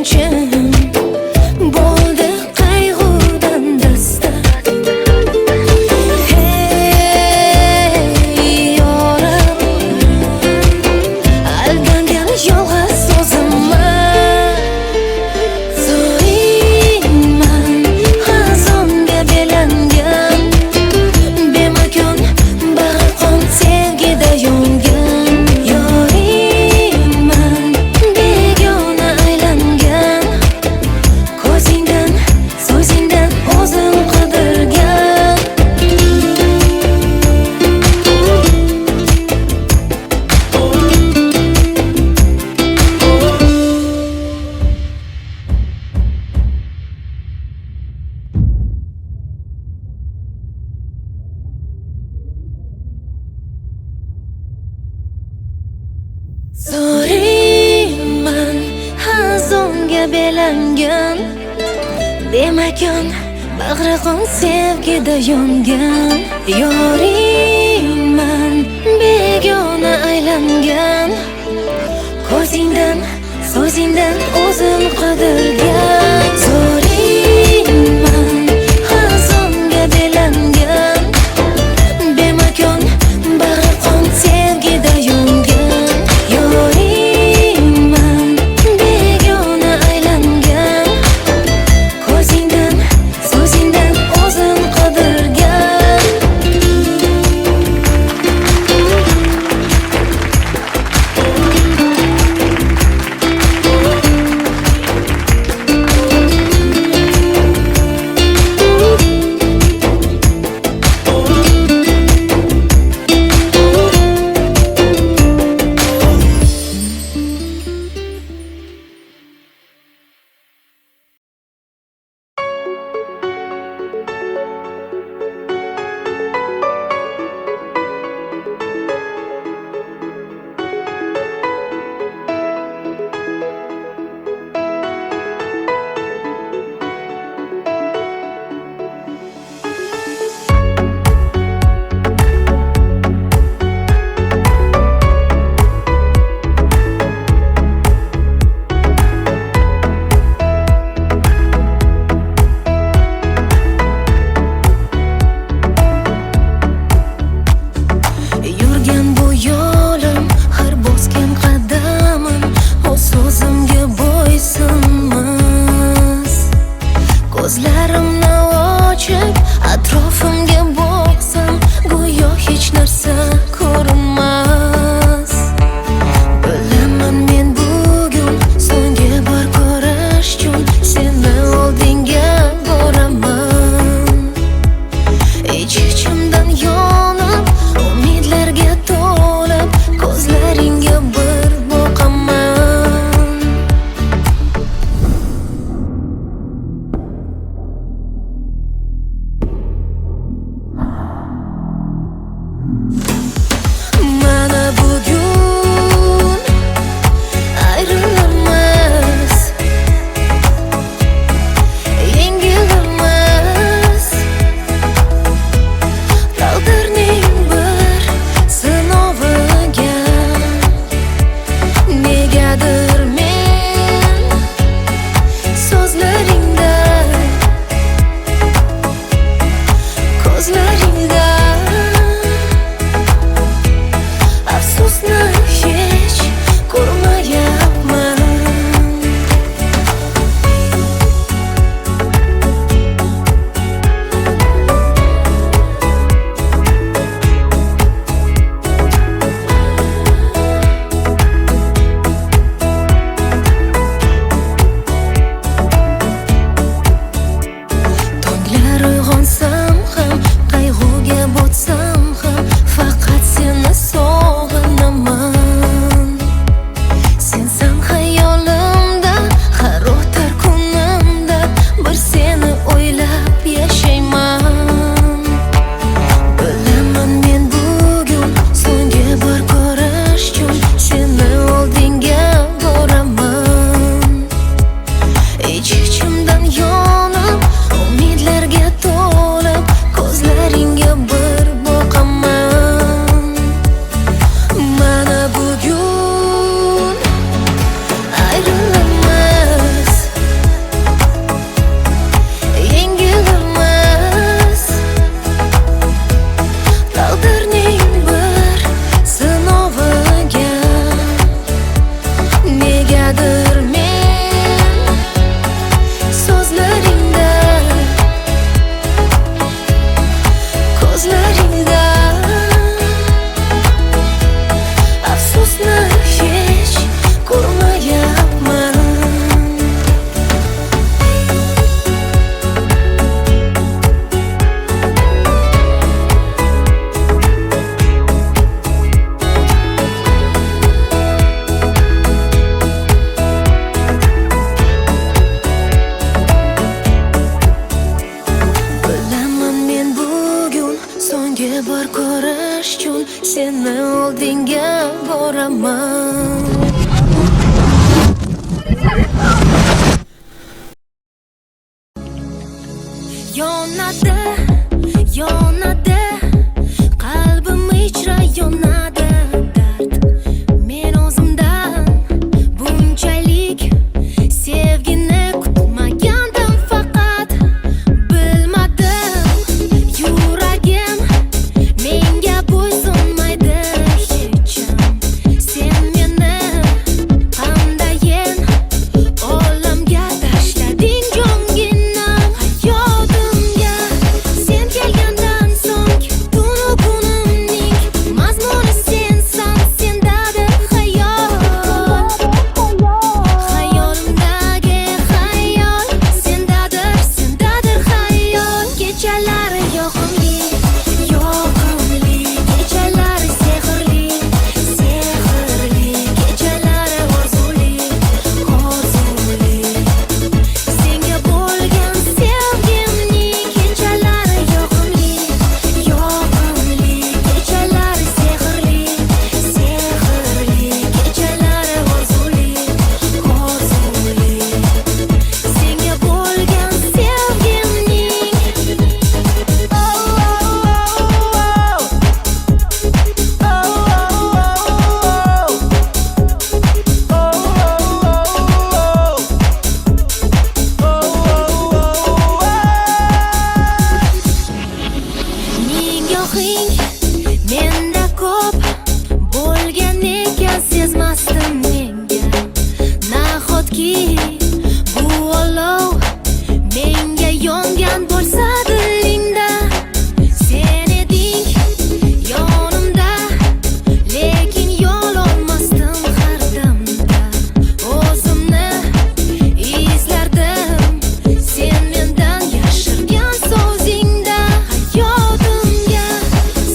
o'tkinchim bo'ldi qayg'udan dasta. Hey yorim, aldangan yolg'iz so'zimman. Zo'ringman, xazonga belangan, bemakon bag'ri qon sevgida yongan. Yoringman, begona aylangan, ko'zingdan, so'zingdan o'zim qidirgan. Zo'ringman, xazonga belangan, bemakon bag'ri qon sevgida yongan. Yoringman, begona aylangan, ko'zingdan, so'zingdan o'zim qidirgan. Zo'ringman, xazonga belangan, bemakon bag'ri qon sevgida yongan. Yoringman, begona aylangan, ko'zingdan, so'zingdan o'zim qidirgan. Yonadi, yonadi, qalbim ichra yonadi dard. Men o'zimdan bunchalik sevgini kutmagandim, faqat bilmadim. Yuragim menga bo'ysunmaydi hecham. Sen meni qandayin olamga tashlading jongina. Hayotimga sen kelgandan so'ng tunu kunimning mazmuni sensan, sendadir xayol. Hayolimdagi xayol sendadir, sendadir xayol. Kechalari yoqimli, yoqimli, kechalari sehrli, sehrli, kechalari orzuli, orzuli. Senga bo'lgan sevgimning kechalari yoqimli, yoqimli, kechalari sehrli, sehrli, kechalari orzuli, orzuli. Senga bo'lgan sevgimning nigohing menda ko'p bo'lgan ekan, sezmasdim menga. Nahotki bu olov menga yongan bo'lsa dilingda. Sen eding yonimda, lekin yo'lolmasdim har damda. O'zimni izlardim sen mendan yashirgan so'zingda. Hayotimga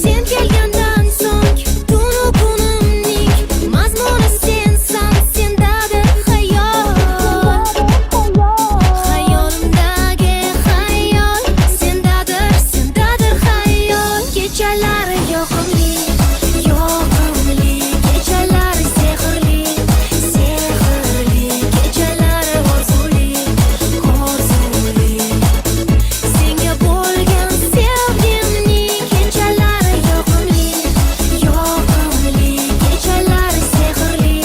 sen kelgandan so'ng tunu kunimning mazmuni sensan, sendadir xayol. Hayolimdagi xayol sendadir, sendadir xayol. Kechalari yoqimli, yoqimli, kechalari sehrli, sehrli, kechalari orzuli, orzuli. Senga bo'lgan sevgimning kechalari yoqimli, yoqimli, kechalari sehrli,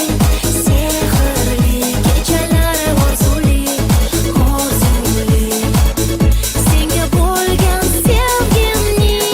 sehrli, kechalari orzuli, orzuli. Senga bo'lgan sevgimning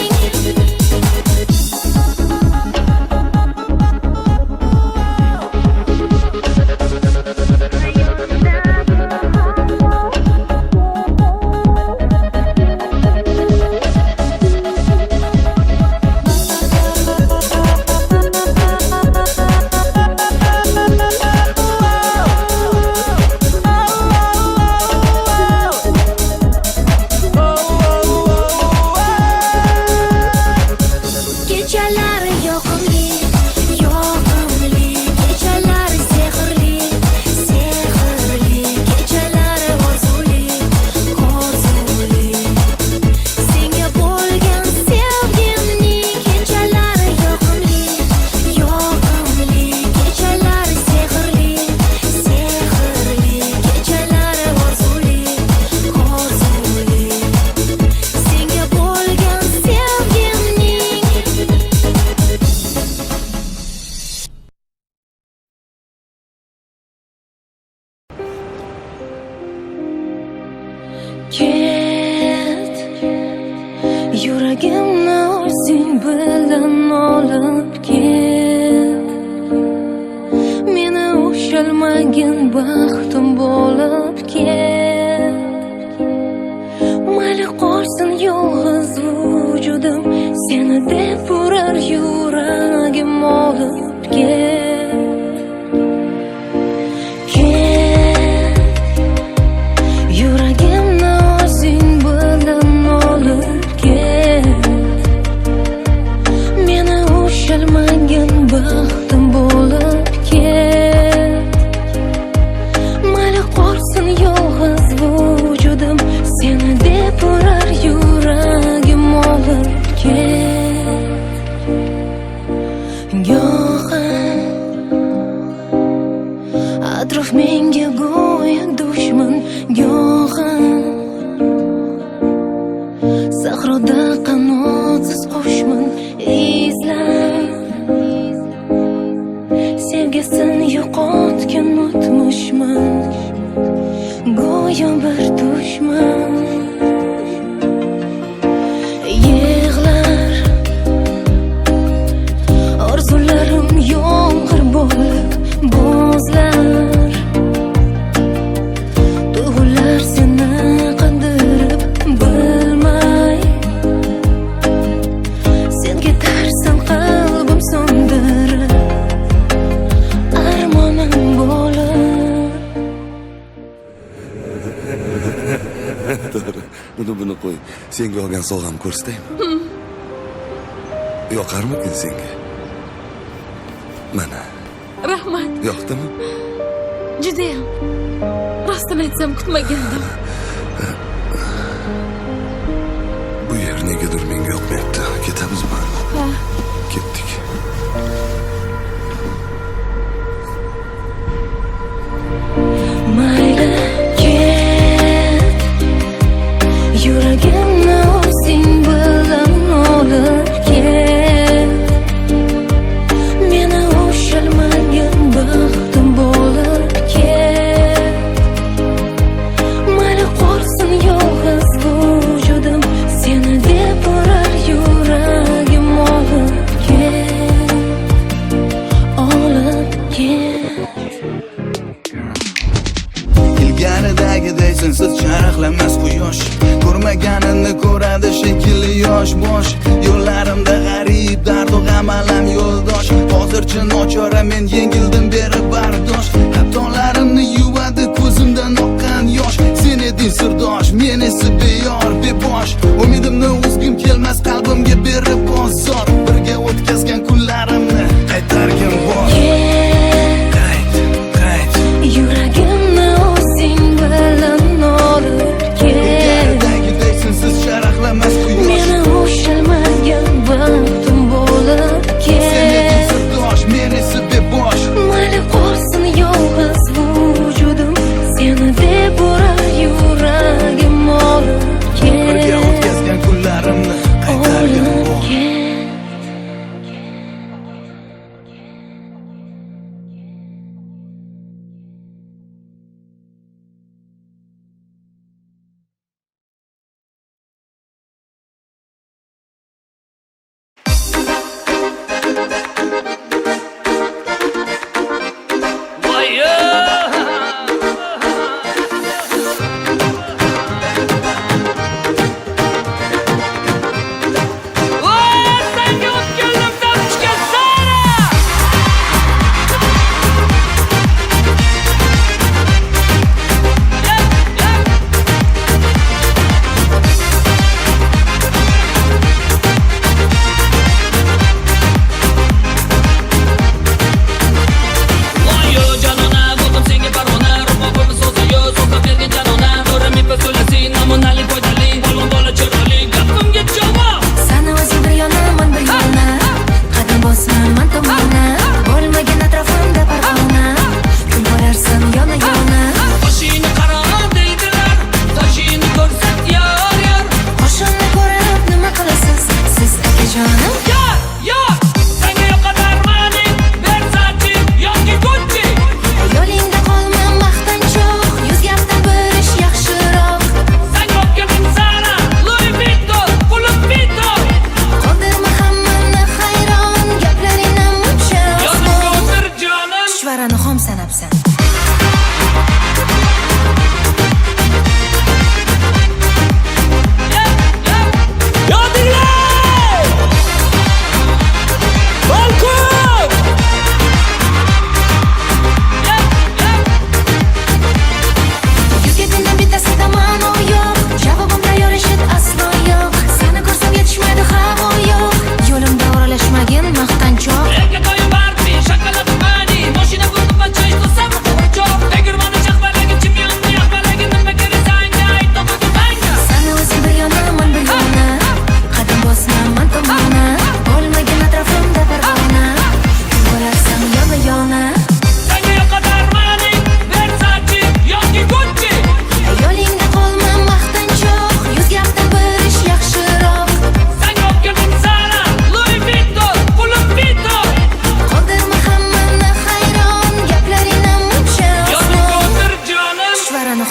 kechalari yoqimli, yoqimli, kechalari sehrli, sehrli, kechalari orzuli, orzuli. Senga bo'lgan sevgimning kechalari yoqimli, yoqimli, kechalari sehrli, sehrli, kechalari orzuli, orzuli. Senga bo'lgan sevgimning ket, yuragimni o'zing bilan olib ket. Meni ushalmagan baxtim bo'lib ket. Mayli qolsin yolg'iz vujudim, seni deb urar yuragim olib ket. Ket, yuragimni o'zing bilan olib ket. Meni ushalmagan baxtim bo'lib ket. Mayli qolsin yolg'iz vujudim, seni deb urar yuragim olib ket. Go'yo atrof menga go'yo dushman, go'yo sahroda qanotsiz qushman izlab, sevgisini yo'qotgan o'tmishman, go'yo bir dushman. Yig'lar orzularim yomg'ir bo'lib bo'zlar, tuyg'ular seni qandirib bilmay, sen ketarsan qalbim so'ndirib, armonim bo'lib. To'g'ri, buni qo'y. Senga olgan sovg'amni ko'rsataymi? Yoqarmikin senga? Mana. Rahmat. Yoqdimi? Judayam. Rostini aytsam kutmagandim. Bu yer negadir menga yoqmayapti. Ketamizmi? Ha. Ketdik. Mayli ket, yuragimni o'zing bilan olib ket. Meni ushalmagan baxtim bo'lib ket. Mayli qolsin yolg'iz vujudim, seni deb urar yuragim olib ket, olib ket. Ilgaridagiday sensiz charaqlamas quyosh, ko'rmaganini ko'radi shekilli yosh bosh. Yo'llarimda g'arib dardu g'am alam yo'ldosh, hozircha nochora men yengildim berib bardosh. Xatolarimni yuvadi ko'zimdan oqqan yosh, sen eding sirdosh, men esa beyor bebosh. Umidimni uzgim kelmas qalbimga berib bozor, birga o'tkazgan kunlarimni qaytargin bor. Qayt Yuragimni o'zing bilan olib ket. Ilgaridagiday sensiz charaqlamas quyosh, Meni ushalmagan baxtim bo'lib sen eding ket. sirdosh, men esa bebosh. Mayli qolsin yolg'iz vujudim, seni deb urar yuragim olib Birga ket, o'tkazgan kunlarimni qaytargin olib bor. ket.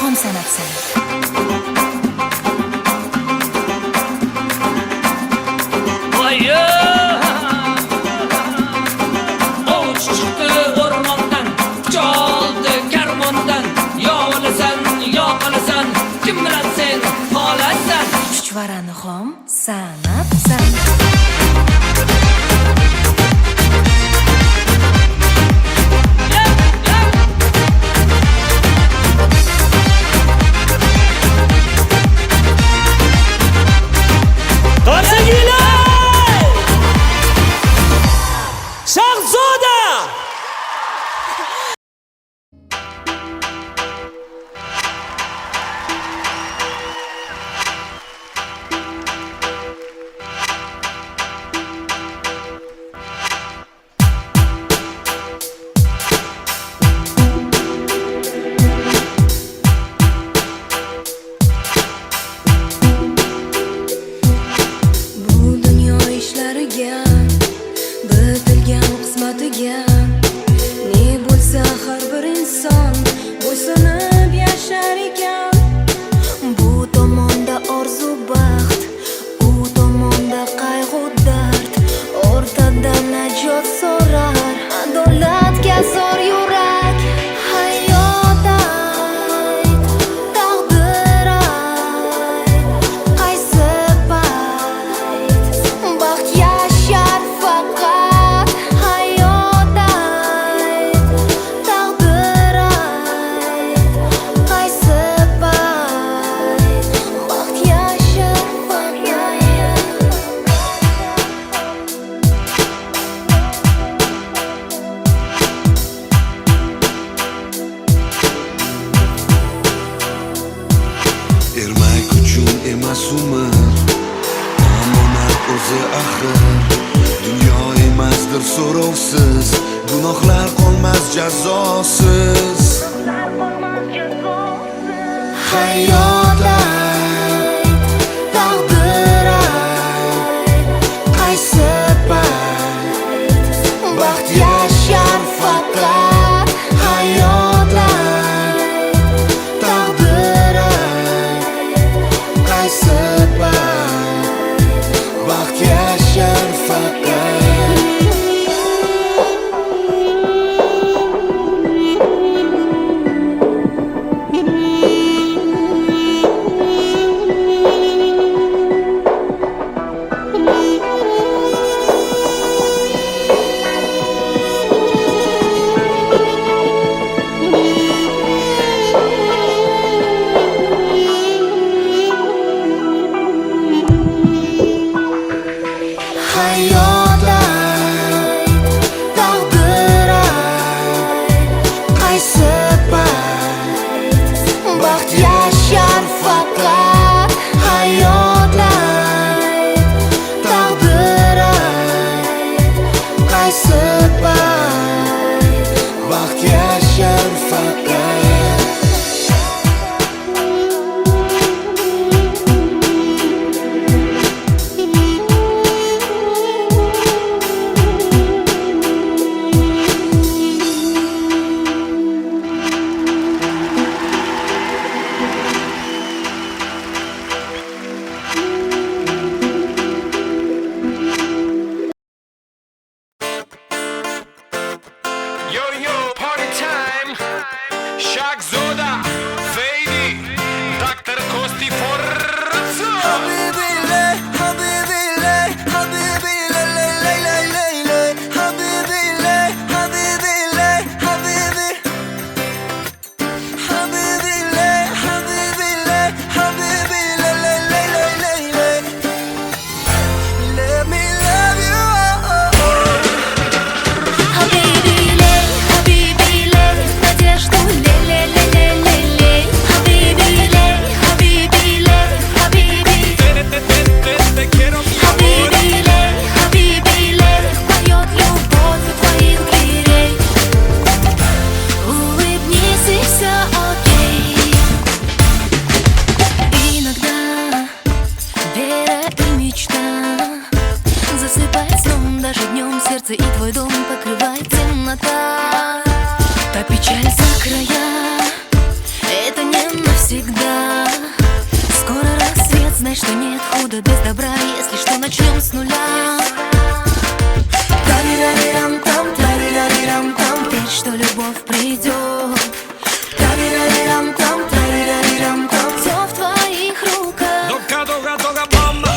xom sanabsan. Chuchvarani xom sanabsan. Bu dunyo ishlariga, bitilgan qismatiga ne bo'lsa har bir inson bo'ysunib yashar ekan. Bu tomonda orzu baxt, u tomonda qayg'u dard, o'rtada najot so'rar adolatga zor yurak. Hayot ayt, taqdir ayt, qaysi payt baxt yashar faqat. Hayot ayt, taqdir ayt, qaysi payt baxt yashar faqat. Ermak uchun emas umr, omonat o'zi axir. Dunyo emasdir so'rovsiz, gunohlar qolmas jazosiz. Hayot ayt, taqdir ayt, qaysi payt baxt yashar faqat. Hayot ayt, taqdir ayt, qaysi payt baxt yashar faqat. Hayot ayt, taqdir ayt, qaysi payt baxt yashar faqat. Hayot ayt, taqdir ayt, qaysi payt baxt yashar faqat. всегда. Скоро рассвет, знай, что нет худа без добра. Если что, начнем с нуля. Тарирарирам-там, тарирарирам-там, верь, что любовь придет. Тарирарирам-там, тарирарирам-там, все в твоих руках. Toca, toca, toca, bomba.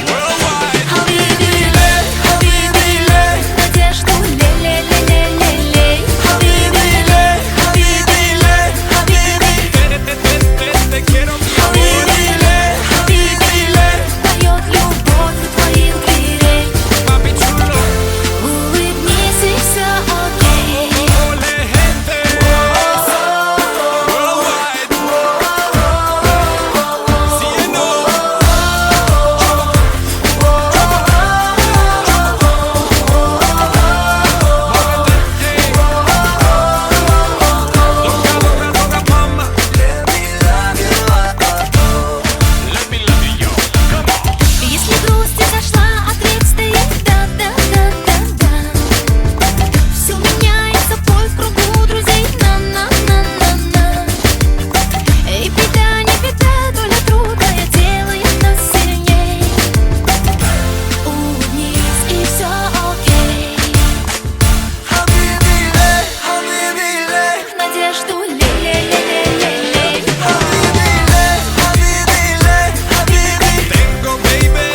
Worldwide. Хабиби-лей, хабиби-лей, надежду лей-лей-лей-лей-лей. Хабиби-лей, хабиби-лей, хабиби. Te quiero, mi amor. Хабиби-лей, хабиби-лей, поет любовь у твоих дверей. Papi chulo. Улыбнись и все окей. Ole, gente. Worldwide. Cielo. Toca, toca, toca, bomba. Let me love you. Come on. Если грусть изошла, ответ стоит да-да-да-да-да. Все меняется, бой в кругу друзей. На-на-на-на-на. И беда, не беда, доля трудная делает нас сильней. Улыбнись, и все окей. Хабиби-лей, хабиби-лей, Надежду лей-лей-лей-лей-лей. хабиби-лей, хабиби-лей, хабиби. Tengo, baby.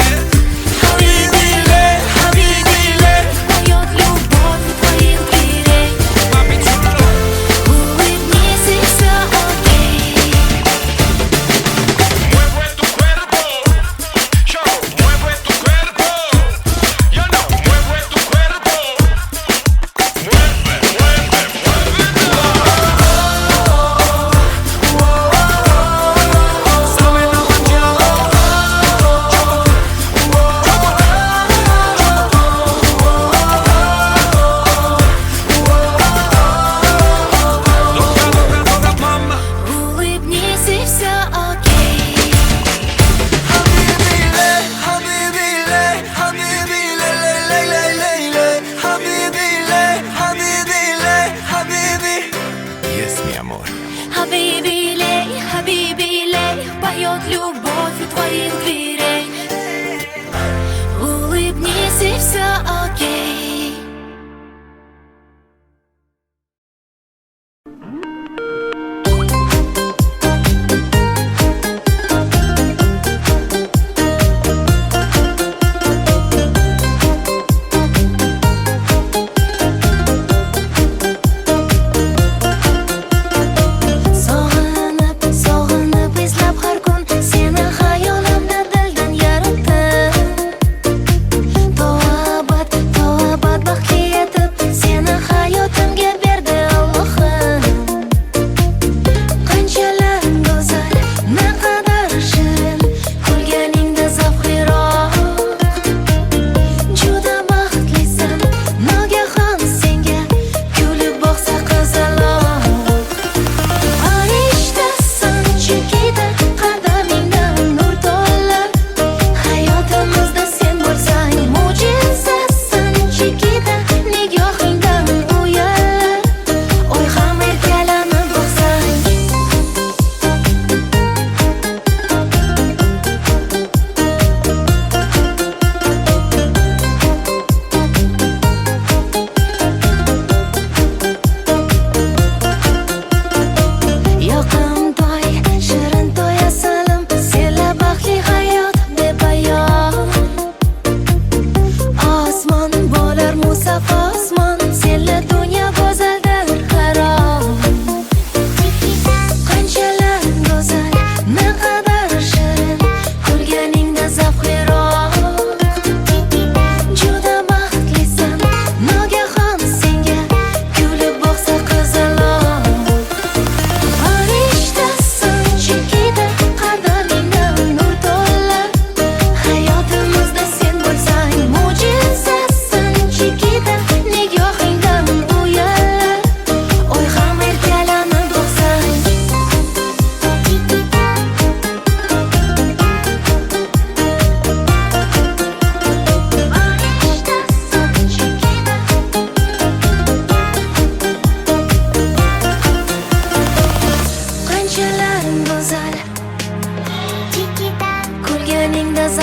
Хабиби-лей, хабиби-лей, поет любовь у твоих дверей. Papi chulo. Улыбнись, и все окей. Mueve tu cuerpo. Yo, mueve tu cuerpo. Yo no, mueve tu cuerpo. Mueve, mueve, muévelo. Sabe la mañana. Toca, toca, toca, mama. Улыбнись, и все окей. Хабиби-лей, хабиби-лей, хабиби-лей-лей-лей-лей-лей. Хабиби-лей, хабиби-лей, хабиби. Yes, mi amor. Хабиби-лей, хабиби-лей, поет любовь у твоих дверей. Улыбнись, и все окей. Sog'inib, sog'inib eslab har kun seni xayolimda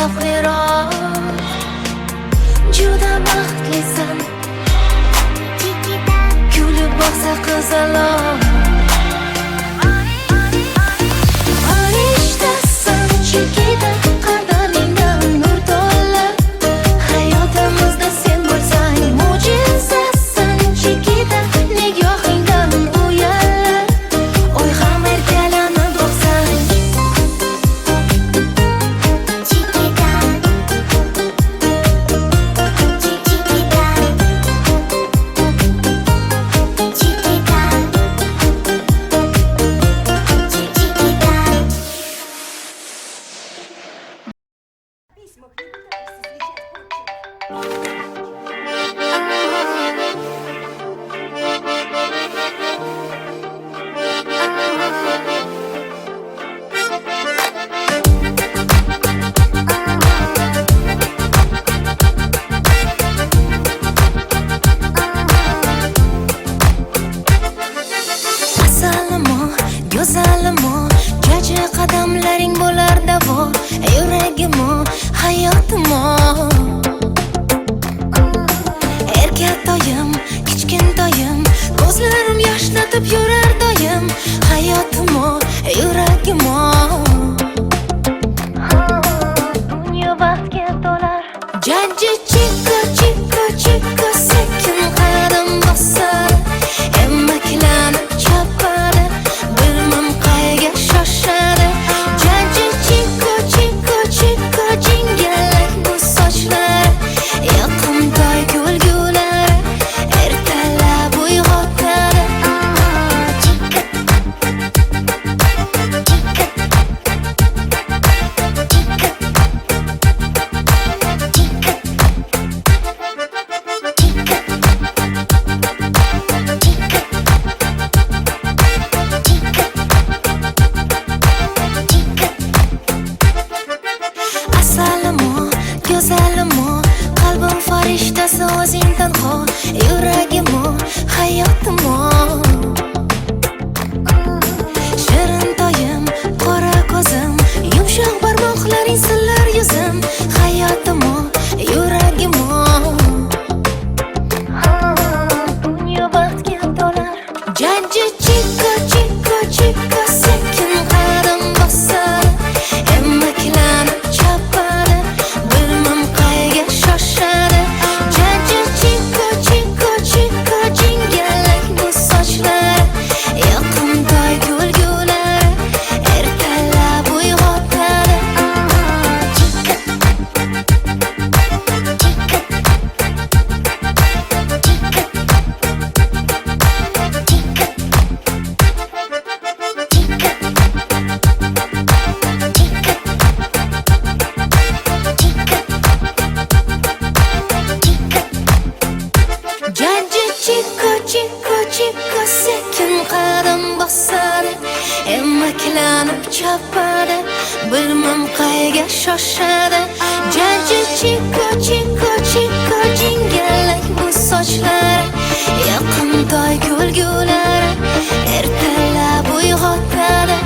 zavqliroq. Juda baxtlisan, kulib boqsa qizaloq. Farishtasan chekida, qadamingdan nur to'lib. Hayotimizda sen bo'lsang mo'jizasan chekida, nigohingdan uyalib. Oy ham erkalanib boqsang asalimo, go'zalimo, jaji qadamlaring bo'lar davo. Yuragimo, hayotimo, erkatoyim, kichkintoyim, ko'zlarim yoshlatib yurar doim. Hayotimo, yuragimo, dunyo baxtga to'lar. Jaji chiko, chiko, chiko, sekin qadam bosar. Emaklanib chopadi, bilmam qayga shoshadi. Jaji chiko, chiko, chiko, jingalak bu sochlar. Yoqimtoy kulgulari ertalab uyg'otadi. Asalimo, go'zalimo, qalbim farishtasi o'zing tanho. Yuragimo, hayotimo, shirin toyim, qora ko'zim, yumshoq barmoqlaring sillar yuzim. Hayotimo, yuragimo, dunyo baxtga to'lar. Jaji chiko, chiko, chiko, sekin qadam bosar. Emaklanib chopadi, bilmam qayga shoshadi. Jaji chiko, chiko, chiko, jingalak bu sochlar. Yoqimtoy kulgulari ertalab uyg'otadi. Jaji chiko, chiko, chiko, sekin qadam bosadi. Emaklanib chopadi, bilmam qayga shoshadi. Jaji chiko, chiko, chiko, jingalak bu sochlar. Yoqimtoy kulgulari ertalab uyg'otadi.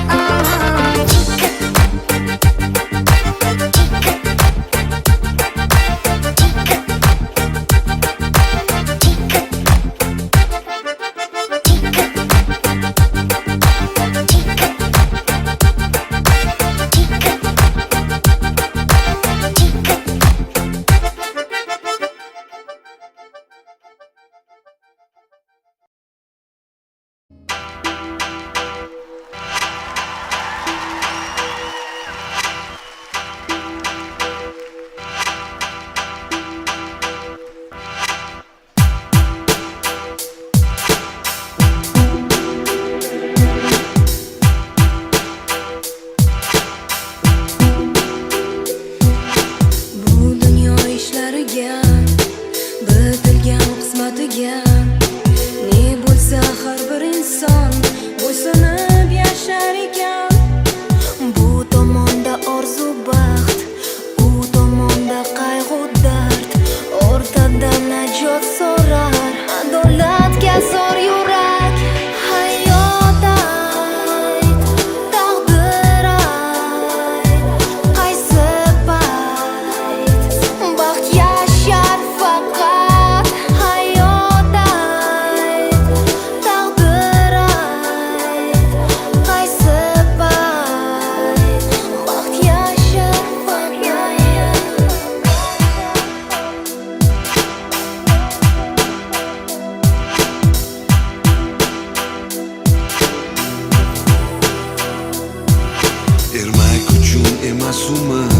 ermak uchun emas umr,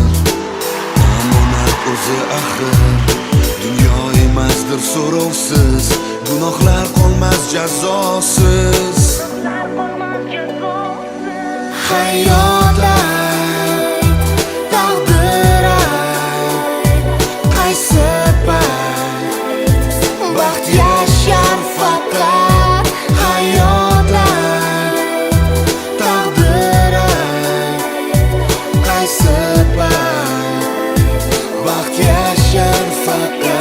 omonat o'zi axir. Dunyo emasdir so'rovsiz, gunohlar qolmas jazosiz. Hayot ayt, taqdir ayt, qaysi payt baxt yashar faqat. Hayot ayt, taqdir ayt, qaysi payt baxt yashar faqat.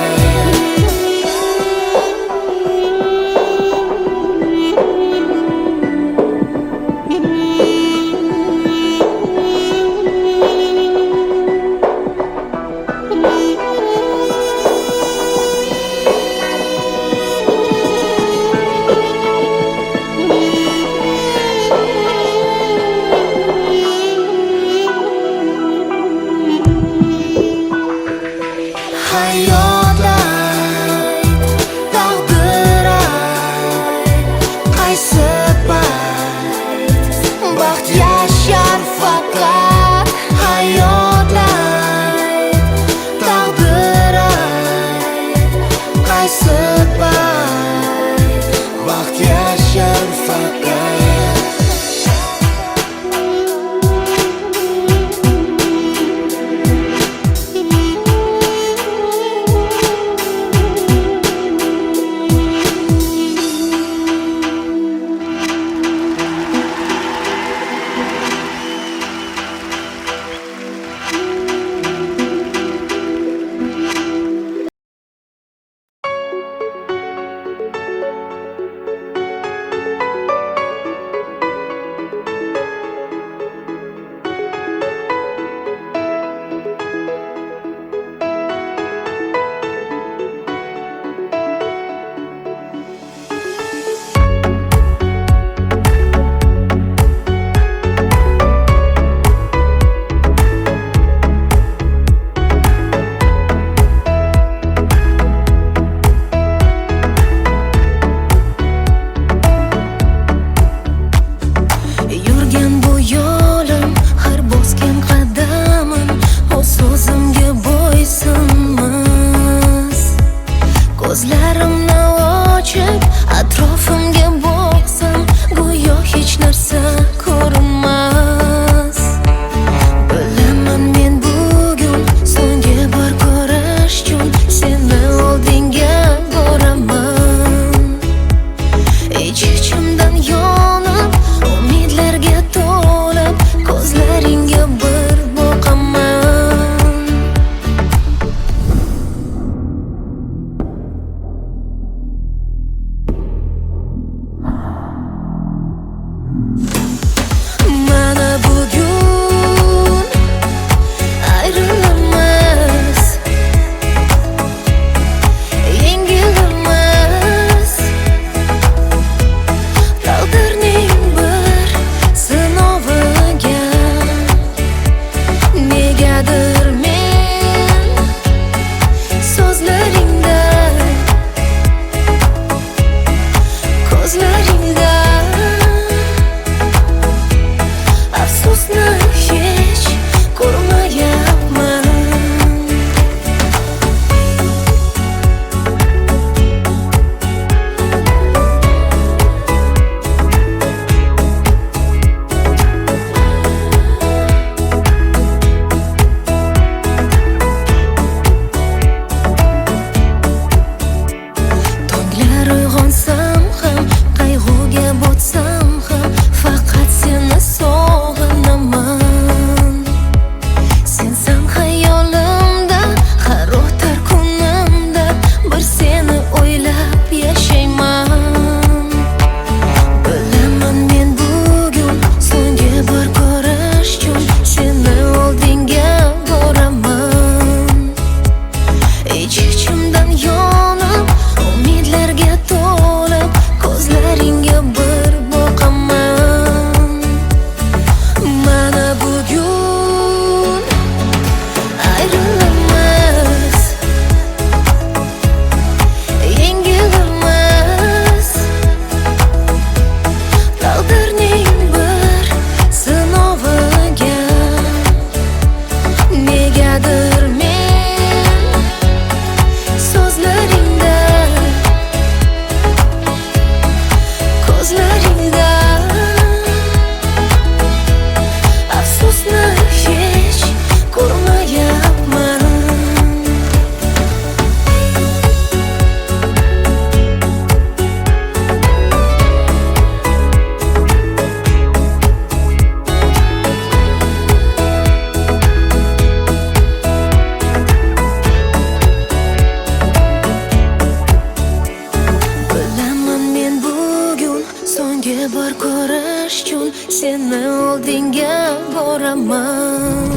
so'raman.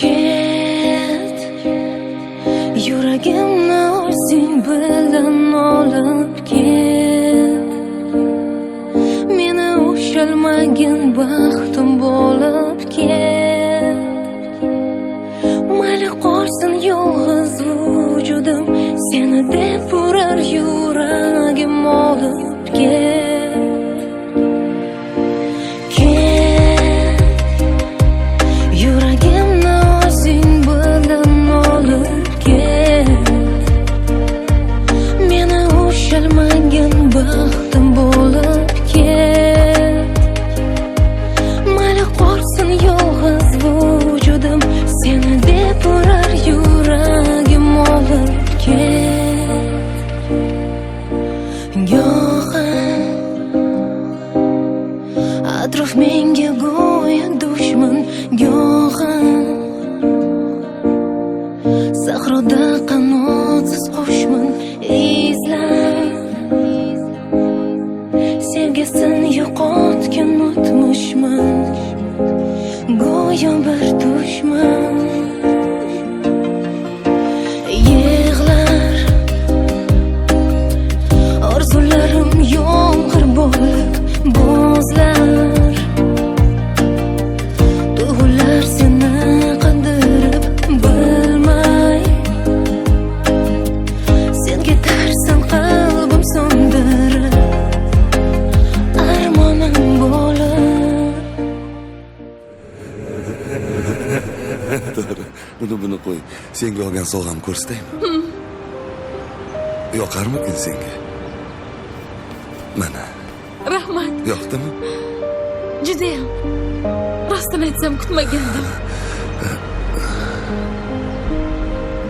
Ket, yuragimni o'zing bilan olib ket. Meni ushalmagin baxtim bo'lib ket. Mayli qolsin yolg'iz vujudim, seni deb urar yuragim olib ket. Ket, yuragimni o'zing bilan olib ket. Meni ushalmagin baxtim bo'lib ket. Mayli qolsin yolg'iz vujudim, seni deb urar yuragim olib ket. Go'yo atrof menga go'yo dushman, go'yo sahroda qanotsiz qushman. Izlab sevgisini yo'qotgan o'tmishman, go'yo bir dushman. Yig'lar orzularim yomg'ir bo'lib bo'zlar. Tuyg'ular seni qandirib bilmay, sen ketarsan qalbim so'ndirib, armonim bo'lib. Buni qo'y. Senga olgan sovg'am ko'rsataymi? Yoqarmikin senga? Mana, Rahmat. yoqdimi? Judayam. Rostini aytsam kutmagandim.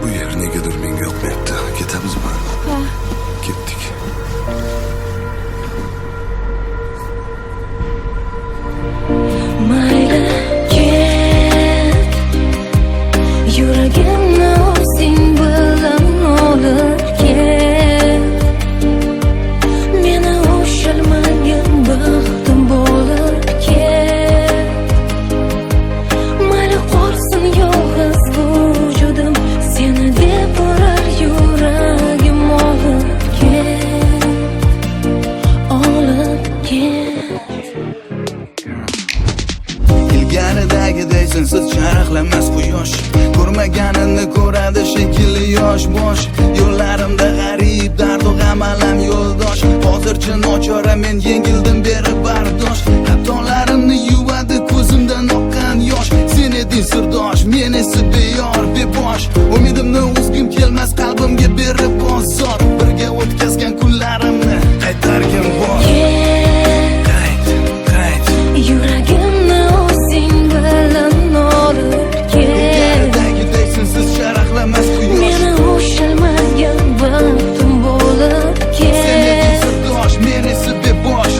Bu yer negadir menga yoqmayapti. Ketamizmi? Ha, Ketdik. Mayli ket, yuragimni o'zing bilan olib ket. Meni ushalmagin baxtim bo'lib ket. Mayli qolsin yolg'iz vujudim, seni deb urar yuragim olib ket. Olib ket. Ilgaridagiday sensiz charaqlamas quyosh, ko'rmaganini ko'radi shekilli yosh bosh. Yo'llarimda g'arib dardu g'am alam yo'ldosh. Hozircha nochora men yengildim berib bardosh. Xatolarimni yuvadi ko'zimdan oqqan yosh. Sen eding sirdosh, men esa beyor bebosh. Umidimni uzgim kelmas qalbimga berib bozor. Birga o'tkazgan kunlarimni qaytargin bor. Qayt. Yuragimni o'zing bilan olib ket. Ilgaridagiday sensiz charaqlamas quyosh. Meni ushalmagan baxtim bo'lib Sen eding ket. sirdosh, men esa bebosh.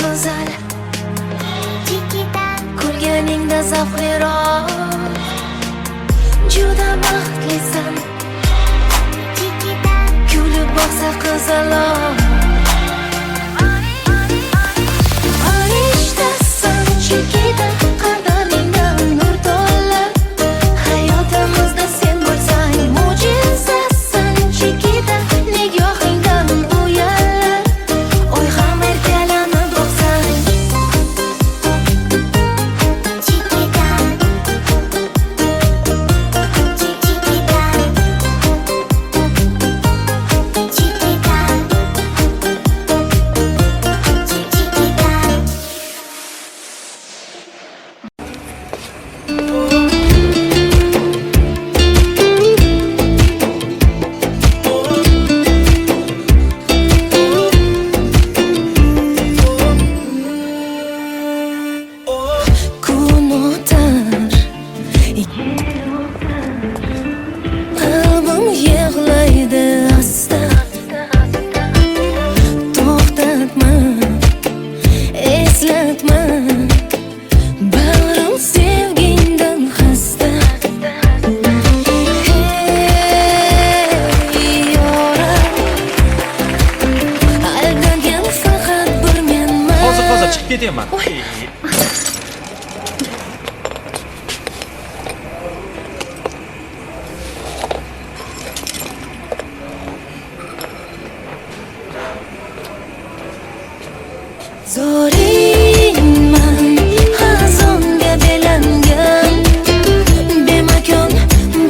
go'zal, kulganingda zavqliroq, juda baxtlisan, kulib boqsa qizaloq. Farishtasan chekida, qadamingdan nur to'lib, hayotimizda sen bo'lsang mo'jizasan chekida, nigohingdan uyalib, oy ham erkalanib boqsang. Kun o'tar, qalbim yig'laydi asta. To'xtatma, eslatma, bag'rim sevgingdan xasta. Hey yoram, aldangan faqat bir menman. Hozir chiqib ketaman. Zoringman, xazonga belangan, bemakon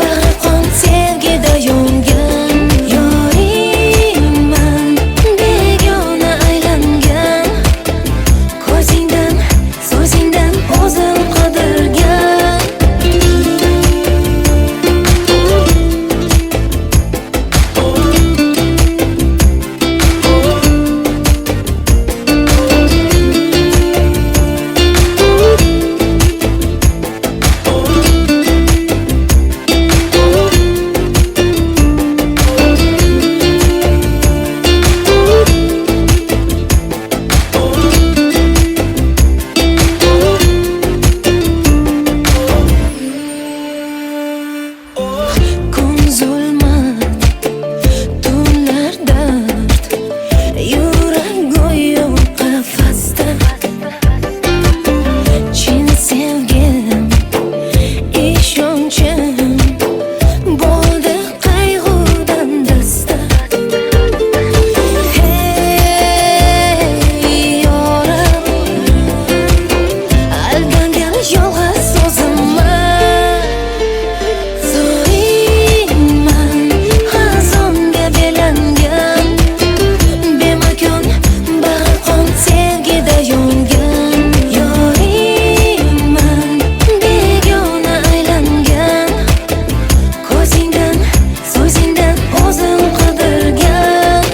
bag'ri qon sevgida yongan. Yoringman, begona aylangan, ko'zingdan, so'zingdan o'zim qidirgan. Kun zulmat, tunlar dard, yurak go'yo qafasda. Chin sevgim, ishonchim bo'ldi qayg'udan dasta. Hey yoram, aldangan yolg'iz o'zimman. Zoringman, xazonga belangan, bemakon bag'ri qon sevgida yongan. Yoringman, begona aylangan, ko'zingdan, so'zingdan o'zim qidirgan.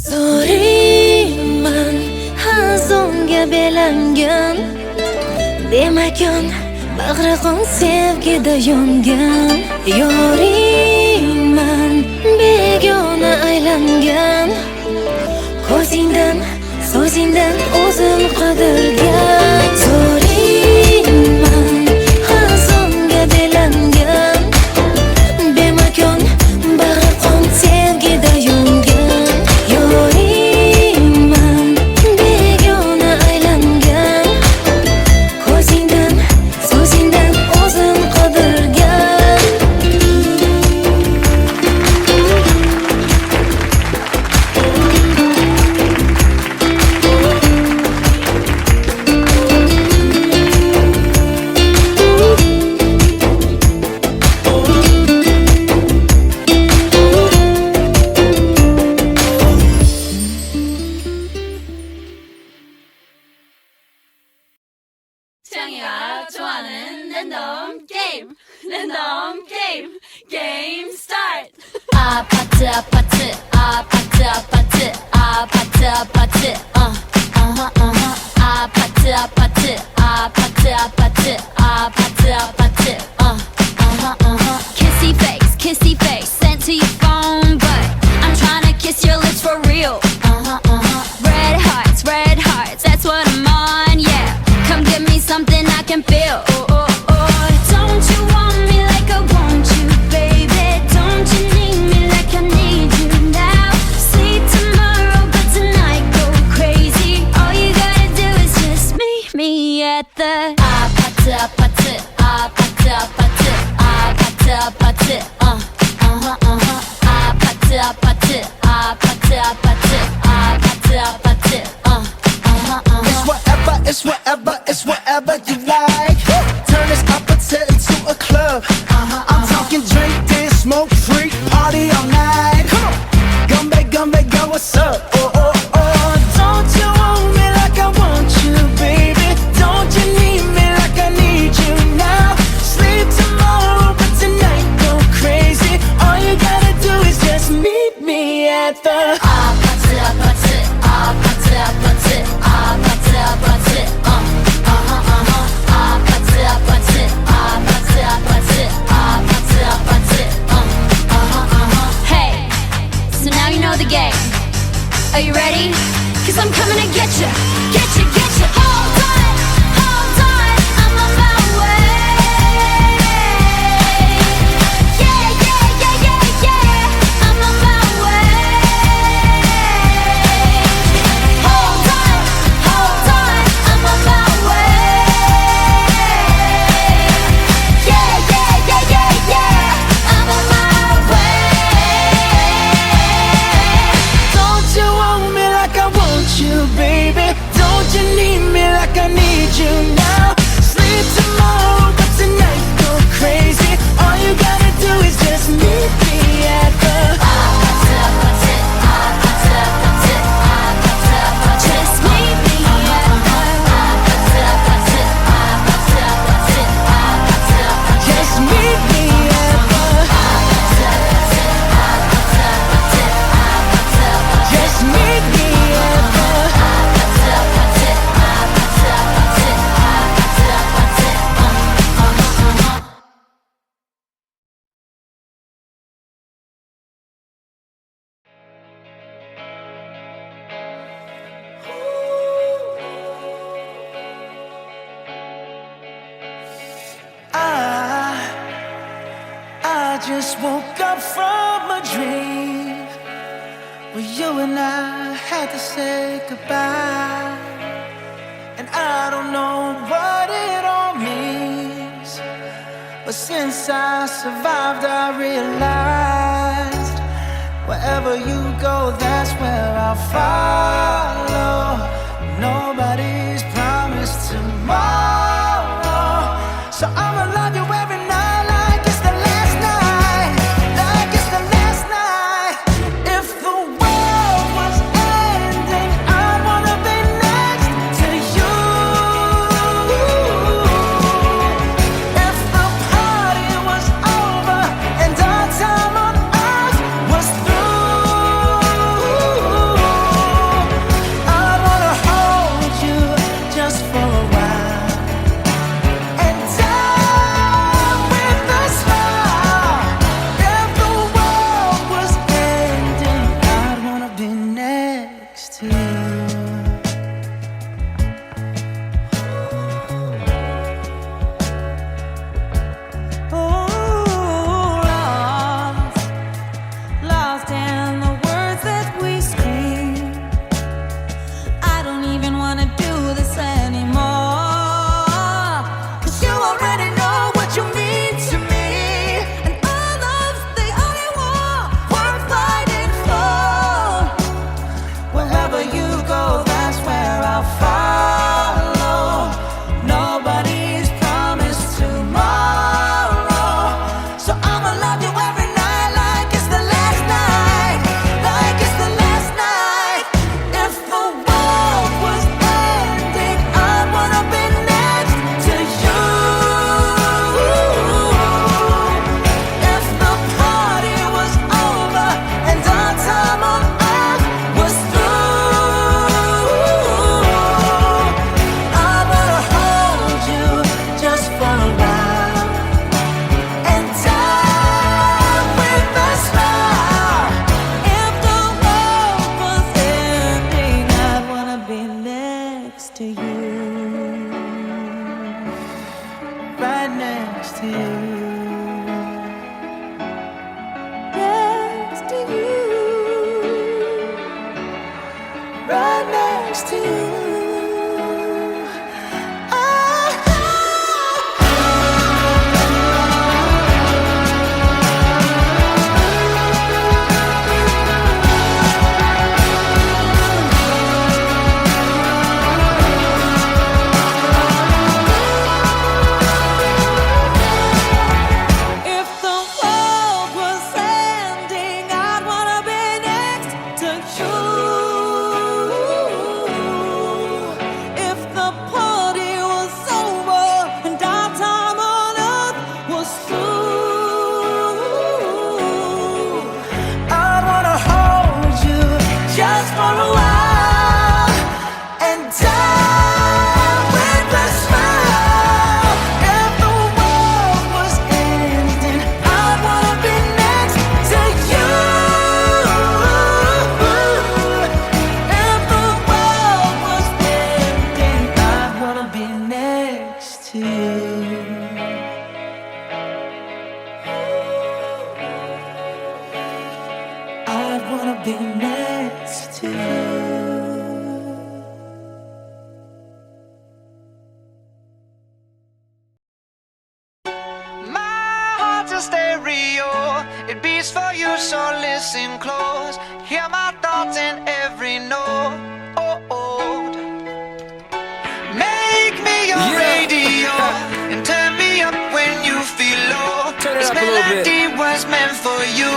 Zoringman, xazonga belangan, bemakon bag'ri qon sevgida yongan. Yoringman, begona aylangan, ko'zingdan, so'zingdan o'zim qidirgan. Zoringman, xazonga belangan, bemakon bag'ri qon sevgida yongan. Yoringman, begona aylangan, ko'zingdan, so'zingdan o'zim qidirgan. 아파트 아파트 아파트 아파트 아파트 아파트 아파트 아파트 아파트 아파트 아파트 아파트 kissy face sent to your phone, but I'm tryna kiss your lips for real. Red hearts, that's what I'm on, yeah. Come give me something I can feel. Don't you want me like I want you, baby? Don't you need me like I need you now? Sleep tomorrow, but tonight go crazy. All you gotta do is just meet me at the 아파트 아파트 아파트 아파트 아파트 아파트 아파트 아파트 아파트 아파트 아파트 It's whatever, it's whatever you like. Turn this opposite into a club. I'm talking drink, dance, smoke, freak, party all night. Come back, girl, what's up? Don't you want me like I want you, baby? Don't you need me like I need you now? Sleep tomorrow, but tonight go crazy. All you gotta do is just meet me at the 아파트 아파트 아파트 아파트 아파트 아파트 아파트 아파트 아파트 아파트 아파트 Hey, so now you know the game. Are you ready? 'Cause I'm coming to get you, get you, get you. Hold on, I'm on my way. Yeah, yeah, yeah, yeah, yeah, I'm on my way. Hold on, I'm on my way. Yeah, yeah, yeah, yeah, yeah, I'm on my way. Don't you want me like I want you, baby? Don't you need me like I need you now? Sleep tomorrow, but tonight go crazy. All you gotta do is just meet me at the 아파트 아파트 아파트 아파트 아파트 아파트 Just meet me at the 아파트 아파트 아파트 아파트 아파트 아파트 Just meet me at the 아파트 아파트 아파트 아파트 아파트 아파트 Just meet me at the 아파트 아파트 아파트 아파트 아파트 아파트 I just woke up from a dream where you and I had to say goodbye. And I don't know what it all means, but since I survived, I realized wherever you go, that's where I'll follow. Nobody's promised tomorrow, so I'ma love you every night like it's the last night, like it's the last night. If the world was ending, I wanna be next to you. If the party was over and our time on earth was through, I wanna hold you next to you. Just for a while and die with a smile. If the world was ending, I'd wanna be next to you. If the world was ending, I'd wanna be next to you. I'd wanna be next to you. My heart's a stereo, it beats for you, so listen close. Hear my thoughts in every note. Make me your radio and turn me up when you feel low. This melody was meant for you,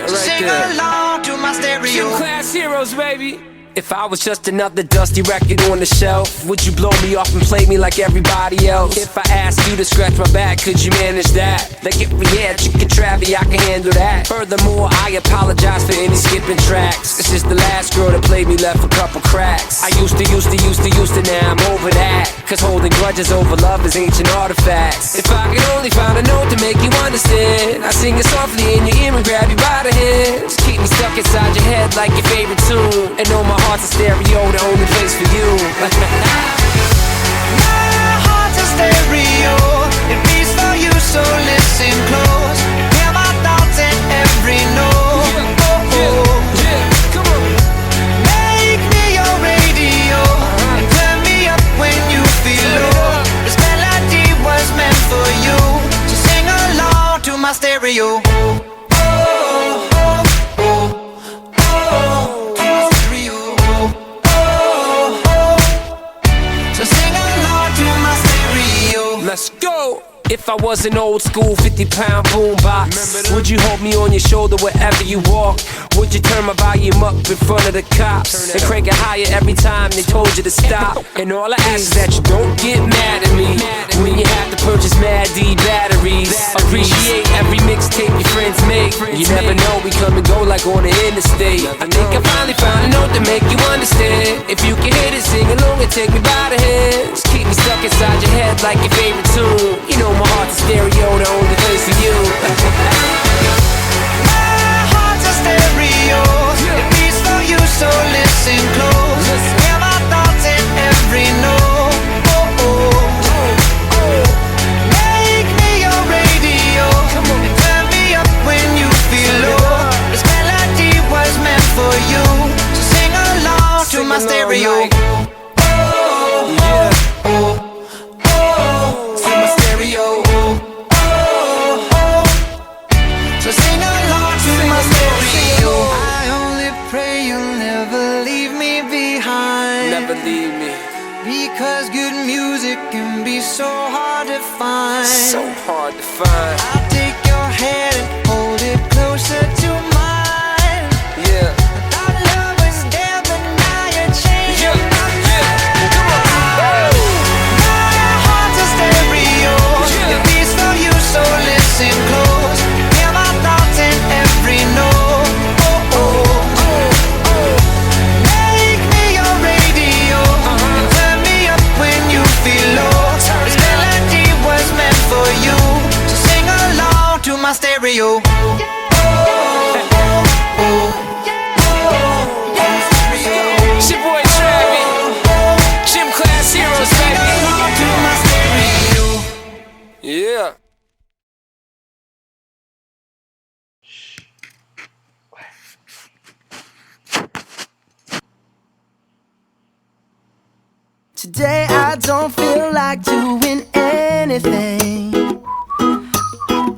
so sing along to my stereo. Class heroes, baby. If I was just another dusty record on the shelf, would you blow me off and play me like everybody else? If I asked you to scratch my back, could you manage that? Like if we had chicken Travie, I can handle that. Furthermore, I apologize for any skipping tracks. This is the last girl that played me left a couple cracks. I used to, now I'm over that. Cause holding grudges over love is ancient artifacts. If I could only find a note to make you understand, I sing it softly in your ear and grab you by the hands. Keep me stuck inside your head like your favorite tune, and know my heart's a stereo, the only place for you. My heart's a stereo, it beats for you, so listen close. Hear my thoughts in every note. Come on. Make me your radio and turn me up when you feel low. This melody was meant for you, so sing along to my stereo. Let's go! If I was an old school 50-pound boombox, would you hold me on your shoulder wherever you walk? Would you turn my volume up in front of the cops and crank it higher every time they told you to stop? And all I ask is that you don't get mad at me when you have to purchase Mad D batteries. Appreciate every mixtape your friends make. You never know, we come and go like on the interstate. I think I finally found a note to make you understand. If you can hit it, sing along and take me by the hands. Keep me stuck inside your head like your favorite tune. You know my heart's a stereo, the only place for you. My heart's a stereo, it beats for you, so listen close. Hear my thoughts in every note. Make me your radio and turn me up when you feel low. This melody was meant for you, so sing along to my stereo. So sing along to my stereo. I only pray you'll never leave me behind. Never leave me. Because good music can be so hard to find. So hard to find. I'll take your hand and hold it closer to mine. Yeah. Our love was dead, but now you're changing my mind. Come on. My heart's a stereo, it beats for you, so listen close. Hear my thoughts in every note. Make me your radio and turn me up when you feel low. This melody was meant for you, so sing along. Today I don't feel like doing anything.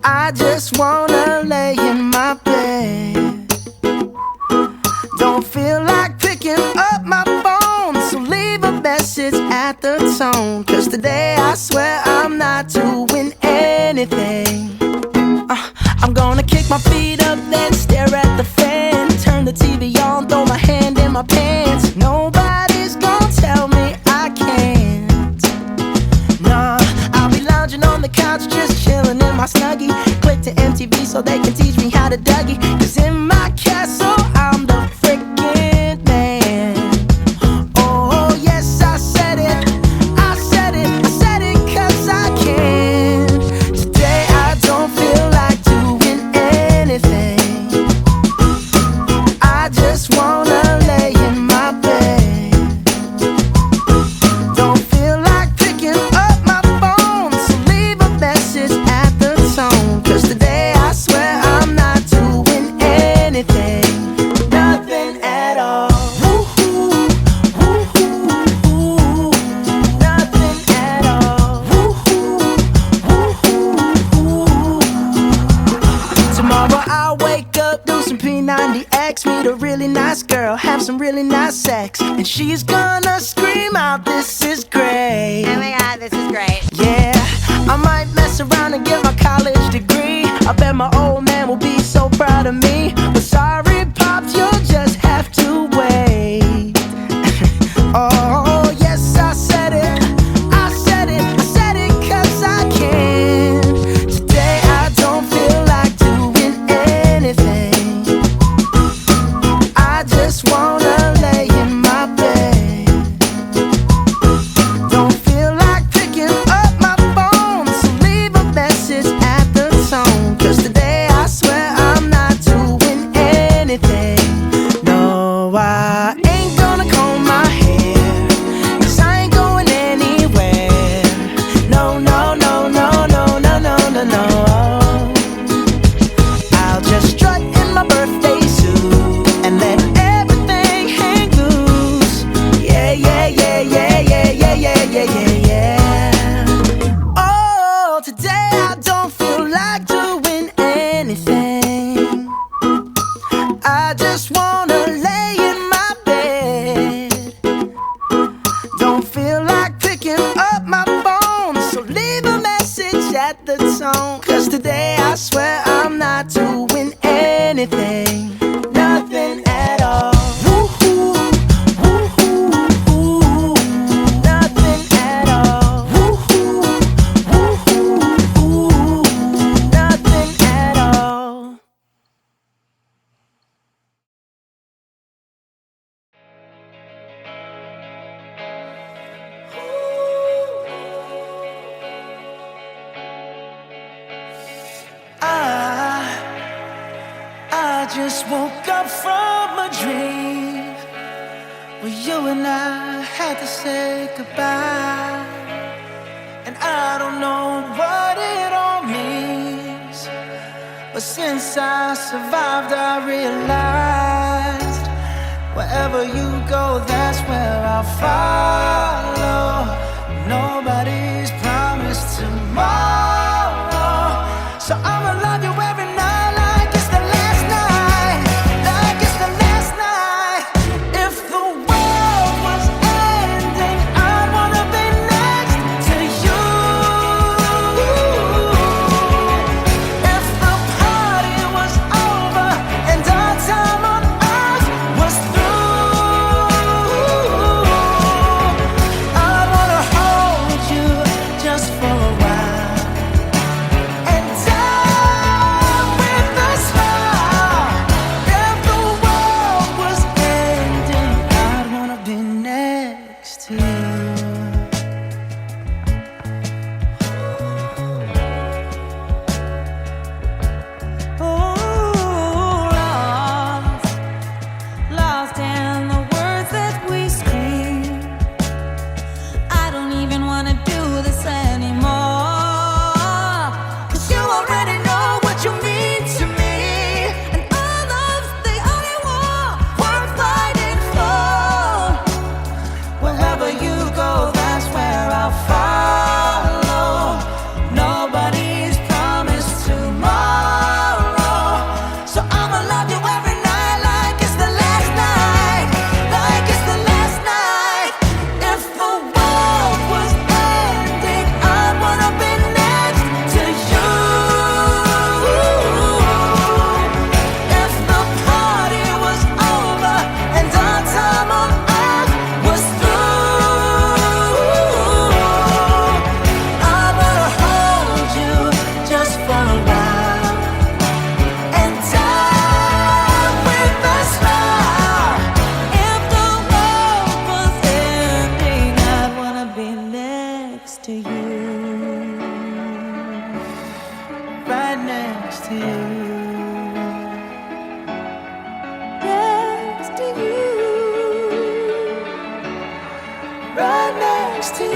I just wanna lay in my bed. Don't feel like picking up my phone, so leave a message at the tone. Cause today I swear I'm not doing anything. I'm gonna kick my feet up, then stare at the fan. Turn the TV on, throw my hand in my pants. Nobody's gonna tell me I can't. Nah, I'll be lounging on the couch, just chilling in my Snuggie. Click to MTV so they can teach me how to Dougie. Cause in my castle, I'm the freaking man. Oh, yes, I said it. I said it. I said it cause I can. Today I don't feel like doing anything. I just wanna lay in my bed. Don't feel like picking up my phone, so leave a message at the tone. Cause today I swear I'm not doing anything. Nothing at all. Woo-hoo, woo-hoo, woo-hoo. Nothing at all. Woo-hoo, woo-hoo, woo-hoo. Tomorrow I'll wake up, do some P90X, meet a really nice girl, have some really nice sex, and she's gonna scream out, "This is great." Oh my god, this is great. Yeah, I might mess around and get my college degree. I bet my old man will be so proud of me. But sorry, Pops, you'll just have to wait. Oh, yes, I said it. I said it. I said it cause I can. Today I don't feel like doing anything. I just wanna lay in my bed. Don't feel like picking up my phone, so leave a message at the tone. Cause today I swear I'm not doing anything. No, I ain't gonna comb my hair, cause I ain't going anywhere. No, no, no, no, no, no, no, no, no. I'll just strut in my birthday suit and let everything hang loose. Yeah, yeah, yeah, yeah, yeah, yeah, yeah, yeah, yeah, yeah. Oh, today I don't feel like doing anything. I just wanna lay in my bed. Don't feel like picking up my phone, so leave a message at the tone. Cause today I swear I'm not doing anything. Nothing at all. Woo-hoo, woo-hoo, woo-hoo. Nothing at all. Woo-hoo, woo-hoo, woo-hoo. Nothing at all. I just woke up from a dream where you and I had to say goodbye. And I don't know what it all means, but since I survived I realized wherever you go, that's where I'll follow. Nobody's promised tomorrow, so I'ma love you every night like it's the last night, like it's the last night. If the world was ending, I wanna be next to you. If the party was over and our time on earth was through, I wanna hold you next to you.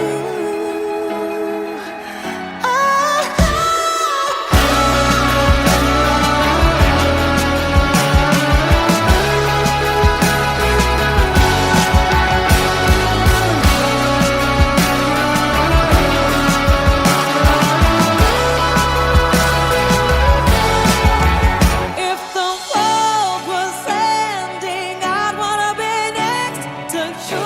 If the world was ending, I'd wanna be next to you.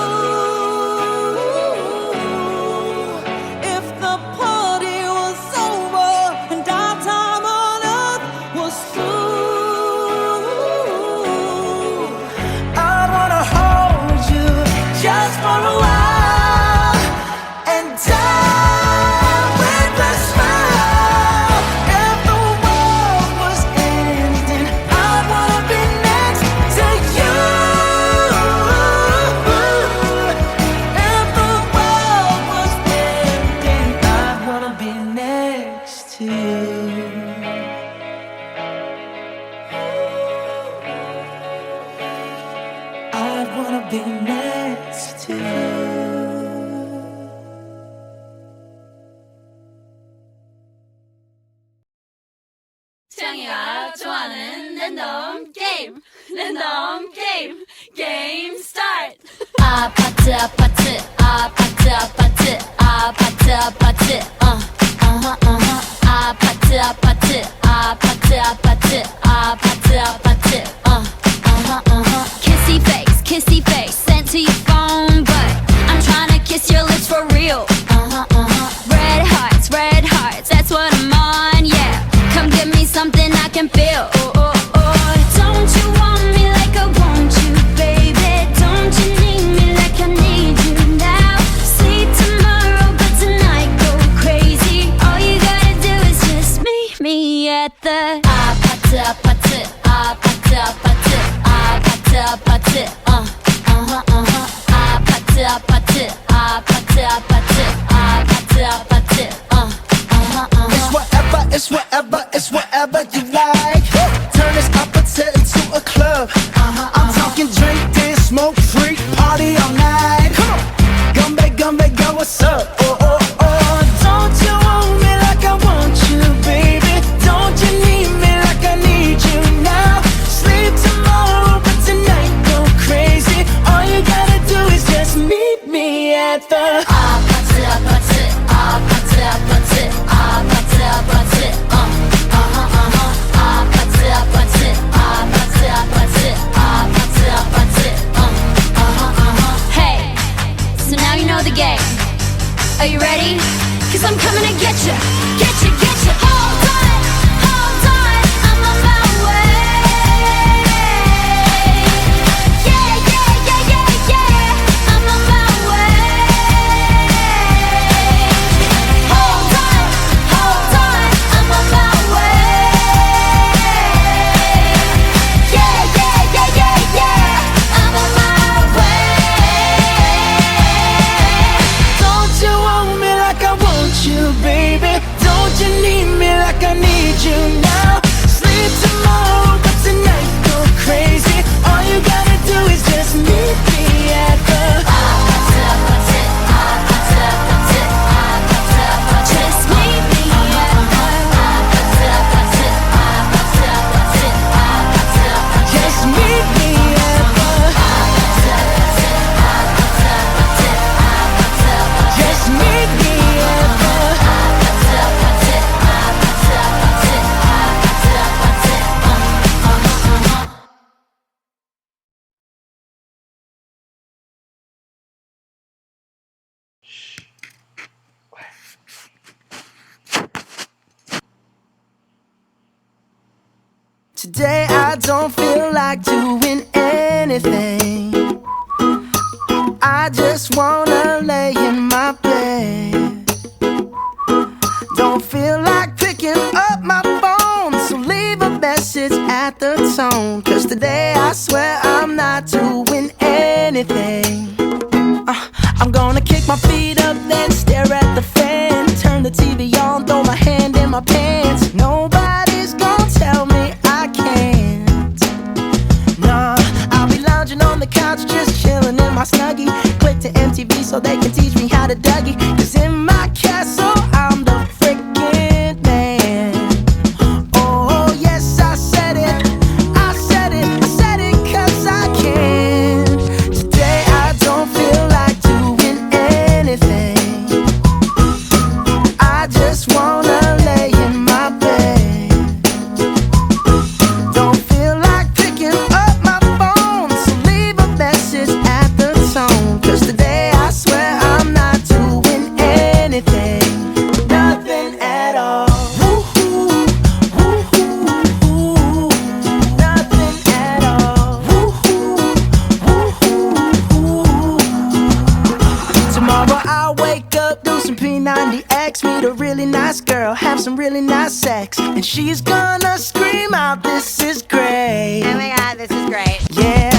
If the party was over and our time on earth was through, I'd wanna hold you just for a while and die with a smile. If the world was ending, I'd wanna be next to you. If the world was ending, I'd wanna be next to you. I'd wanna be next to you. 창이가 좋아하는 랜덤 게임 게임 스타트. 아파트 아파트 아파트 아파트 아파트 아파트 아파트 아파트 아파트 아파트 아파트 아파트 kissy face sent to your phone, but I'm trying to kiss your lips for real. Red hearts, that's what I'm on, yeah. Come give me something I can feel. Don't you want me like I want you, baby? Don't you need me like I need you now? Sleep tomorrow, but tonight go crazy. All you gotta do is just meet me at the 아파트 아파트 아파트 아파트 아파트 아파트 아파트 아파트 아파트 아파트 아파트 It's whatever you like. Turn this opposite into a club. I'm talking drink, dance, smoke, freak, party all night. Come back, go, what's up? Don't you want me like I want you, baby? Don't you need me like I need you now? Sleep tomorrow, but tonight go crazy. All you gotta do is just meet me at the 아파트 아파트 아파트 아파트 아파트 아파트 아파트 아파트 아파트 아파트 아파트 Hey, so now you know the game. Are you ready? 'Cause I'm coming to get you, get you, get you. Hold on, I'm on my way. Yeah, I'm on my way. Hold on, I'm on my way. Yeah, I'm on my way. Don't you want me like I want you, baby? Don't you need me like I need you now? Sleep tomorrow, but tonight go crazy. All you gotta do is just meet me at the 아파트 아파트 아파트 아파트 아파트 아파트 Just meet me at the 아파트 아파트 아파트 아파트 아파트 아파트 Just meet me at the 아파트 아파트 아파트 아파트 아파트 아파트 Just meet me at the 아파트 아파트 아파트 아파트 아파트 아파트 Today I don't feel like doing anything. I just wanna lay in my bed. Don't feel like picking up my phone, so leave a message at the tone. 'Cause today I swear I'm not doing anything. I'm gonna kick my feet up, then stare at the fan. Turn the TV on, throw my hand in my pants. Nobody's gonna tell me I can't. Nah, I'll be lounging on the couch, just chilling in my my snuggie. Click to MTV so they can teach me how to Dougie. Cause in my castle, I'm the freaking man. Oh, yes, I said it. I said it. I said it cause I can. Today I don't feel like doing anything. I just wanna lay in my bed. Don't feel like picking up my phone, so leave a message at the tone. Cause today I swear I'm not doing anything. Nothing at all. Woo-hoo, woo-hoo, woo-hoo. Nothing at all. Woo-hoo, woo-hoo, woo-hoo. Tomorrow I'll wake up, do some P90X, meet a really nice girl, have some really nice sex, and she's gonna scream out, "This is great." Oh my god, this is great. Yeah,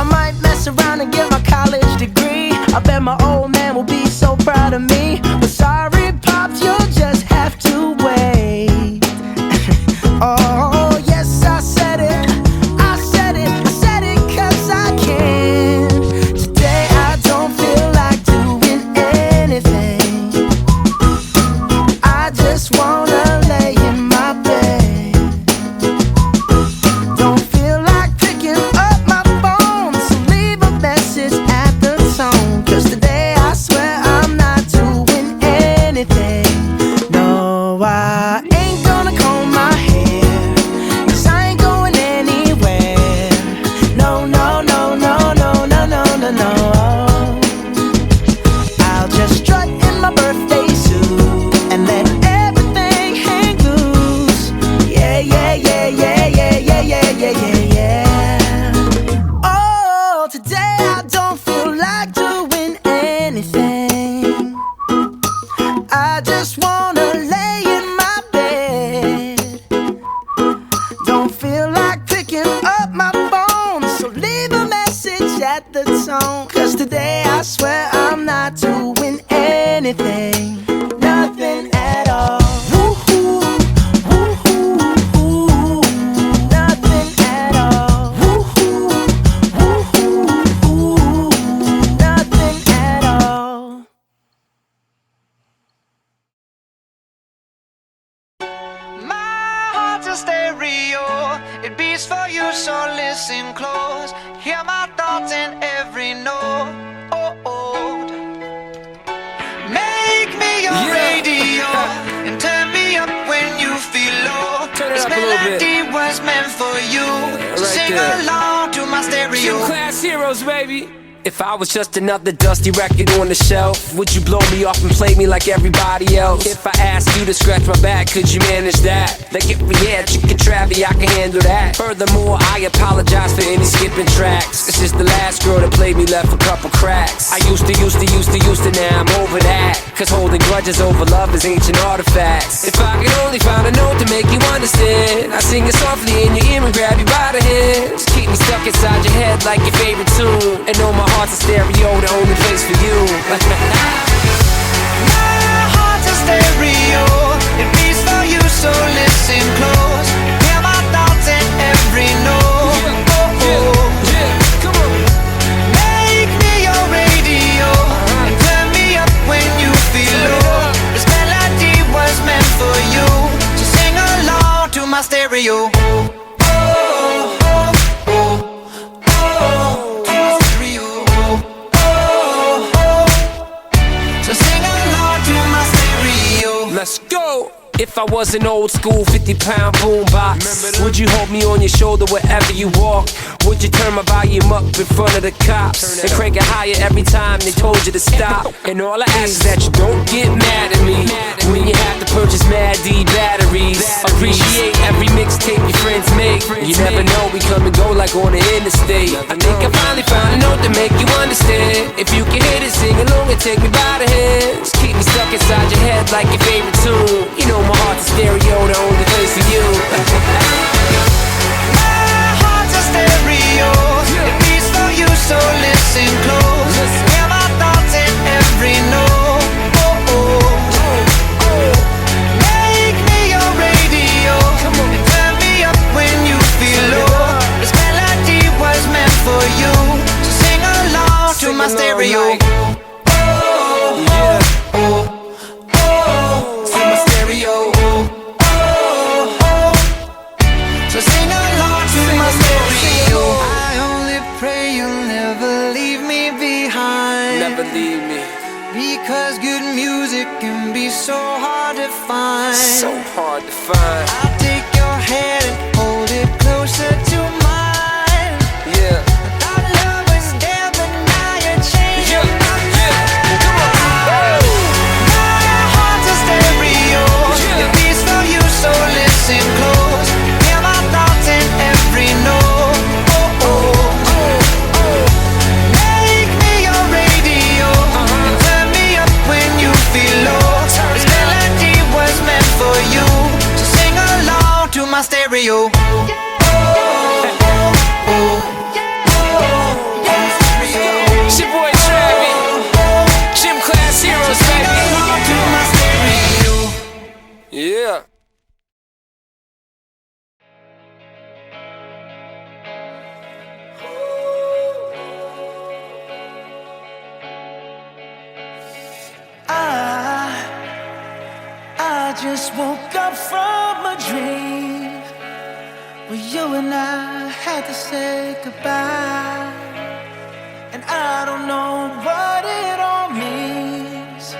I might mess around and get my college degree. I bet my old man will be so proud of me. But sorry, Pops, you'll just have to wait. Oh, yes, I said it. I said it. I said it cause I can. Today I don't feel like doing anything. I just wanna lay in my bed. Don't feel like picking up my phone, so leave a message at the tone. Cause today I swear I'm not doing anything. No, I ain't gonna comb my hair, cause I ain't going anywhere. No, no, no, no, no, no, no, no, no. I'll just strut in my birthday suit and let everything hang loose. Yeah, yeah, yeah, yeah, yeah, yeah, yeah, yeah, yeah, yeah. Oh, today I don't feel like doing anything. I just wanna lay in my bed. Don't feel like picking up my phone, so leave a message at the tone. Cause today I swear I'm not doing anything. Nothing at all. Woo-hoo, woo-hoo, woo-hoo. Nothing at all. Woo-hoo, woo-hoo, woo-hoo. Nothing at all. My heart's a stereo, it beats for you, so listen close. Hear my thoughts in every note. Make me your radio and turn me up when you feel low. Turn it This up a little bit. melody was meant for you, so right sing there. along to my stereo. Q Class Heroes, baby. If I was just another dusty record on the shelf, would you blow me off and play me like everybody else? If I asked you to scratch my back, could you manage that? Like if we had chicken Travie, I can handle that. Furthermore, I apologize for any skipping tracks. This is the last girl that played me, left a couple cracks. I used to, now I'm over that. Cause holding grudges over love is ancient artifacts. If I could only find a note to make you understand, I sing it softly in your ear and grab you by the hands. Keep me stuck inside your head like your favorite tune, and know my heart's a stereo, the only place for you. My heart's a stereo, it beats for you, so listen close. Hear my thoughts in every note. Come on. Make me your radio and turn me up when you feel low. This melody was meant for you, so sing along to my stereo. So sing along to my stereo. Let's go! If I was an old school 50-pound boombox, would you hold me on your shoulder wherever you walk? Would you turn my volume up in front of the cops and crank it higher every time they told you to stop? And all I ask is that you don't get mad at me when you have to purchase Mad D batteries. Appreciate every mixtape your friends make. You never know, we come and go like on the interstate. I think I finally found a note to make you understand. If you can hit it, sing along and take me by the hands. Keep me stuck inside your head like your favorite tune. You know my heart's a stereo, the only place for you. My heart's a stereo, it beats for you, so listen close. Hear my thoughts in every note. Make me your radio and turn me up when you feel low. This melody was meant for you, so sing along to my my stereo. Like, yeah. To my stereo. So sing along to my stereo. I only pray you'll never leave me behind. Never leave me. Because good music can be so hard to find. So hard to find. I'll take your hand and hold it closer to mine. Yeah. Our love was dead, but now you're changing my mind. Come on. My heart's a stereo. It beats for you, so listen close. Hear my thoughts in every note. Make me your radio and turn me up when you feel low. This melody was meant for you, so sing along to my stereo. It's your boy Travi. Gym Class Heroes, Sing along to my stereo. baby. Yeah. I just woke up from a dream where you and I had to say goodbye. And I don't know what it all means,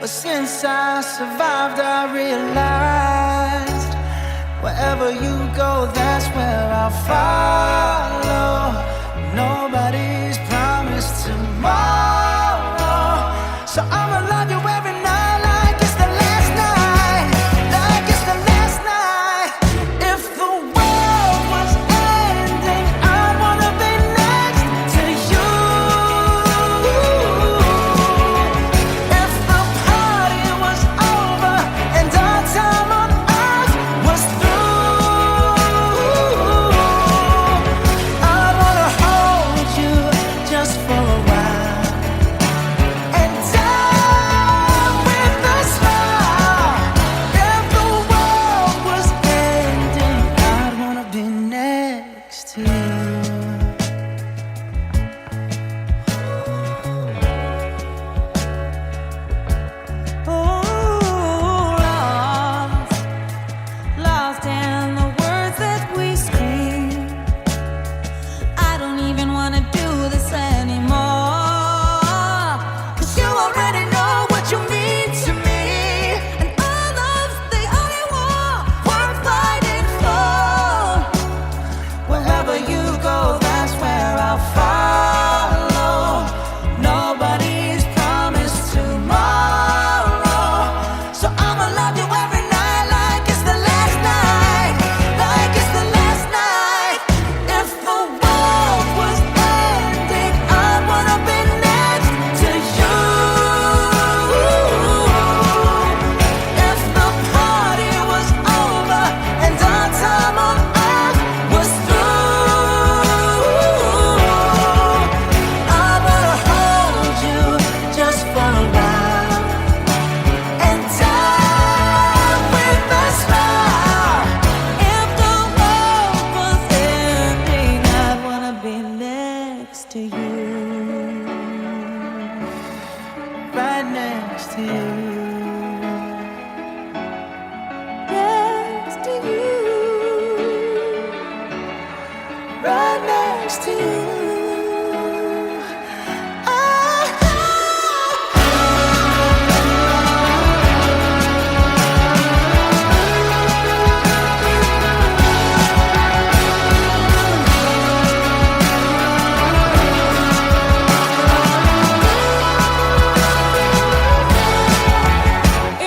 but since I survived, I realized wherever you go, that's where I'll follow. Nobody's promised tomorrow, so I'ma love you every night like it's the last night, like it's the last night. If the world was ending, I wanna be next to you. If the party was over and our time on earth was through, I wanna hold you just for a while and die with a smile. If the world was ending, I'd wanna be next to you. Lost in the words that we scream. I don't even wanna do this anymore. 'Cause you already know what you mean to me, and all love's the only war worth fighting for. Wherever you go, that's where I'll follow. Nobody's promised tomorrow, so I'ma love you every night like it's the last night, like it's the last night. If the world was ending, I wanna be next to you. If the party was over and our time on earth was through, I wanna hold you just for a while and die with a smile. If the world was ending, I'd wanna be next to you. Right next to you. Next to you. Right next to you.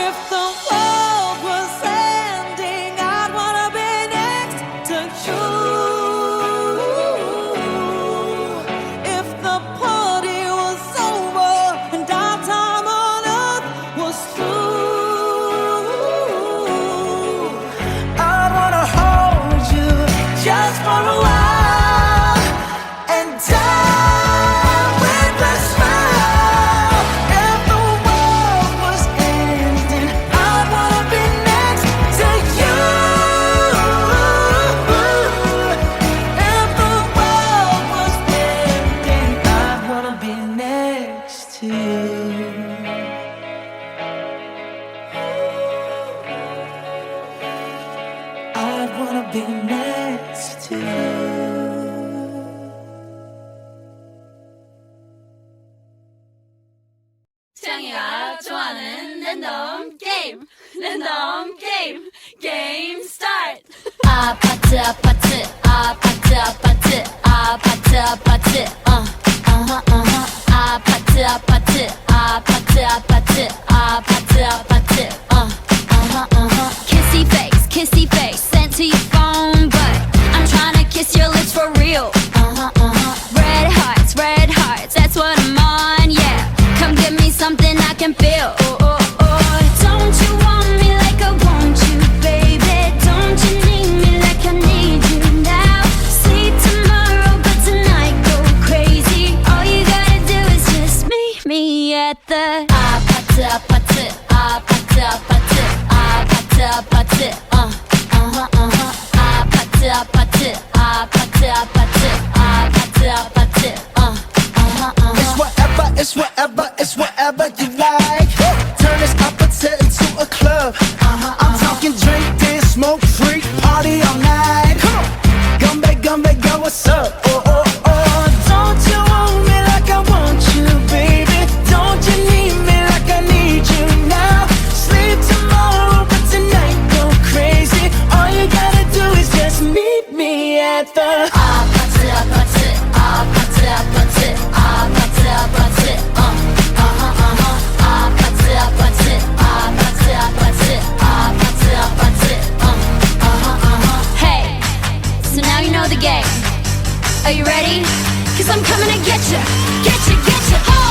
If the world was ending, I'd wanna be next to you. If the party was over and our time on earth was through, I wanna hold you just for a while and die with a smile. If the world was ending, I wanna be next to you. If the world was ending, I wanna be 랜덤 게임, 랜덤 게임, 게임 스타트. 아파트 아파트 아파트 아파트 아파트 아파트 아파트 아파트 아파트 아파트 아파트 아파트 kissy face sent to your phone, but I'm tryna kiss your lips for real. Red hearts, that's what I'm on, yeah. Come give me something I can feel. Don't you want me like I want you, baby? Don't you need me like I need you now? Sleep tomorrow, but tonight go crazy. All you gotta do is just meet me at the 아파트 아파트 아파트 아파트 아파트 아파트 아파트 아파트 아파트 아파트 아파트 It's whatever, it's whatever you like. Turn this opposite into a club. I'm talking drink, this, smoke, freak, party all night. Come back, go, what's up? Oh. Don't you want me like I want you, baby? Don't you need me like I need you now? Sleep tomorrow, but tonight go crazy. All you gotta do is just meet me at the 아파트 아파트 아파트 아파트 아파트 아파트 아파트 아파트 아파트 아파트 아파트 Hey, so now you know the game. Are you ready? 'Cause I'm coming to get you, get you, get you.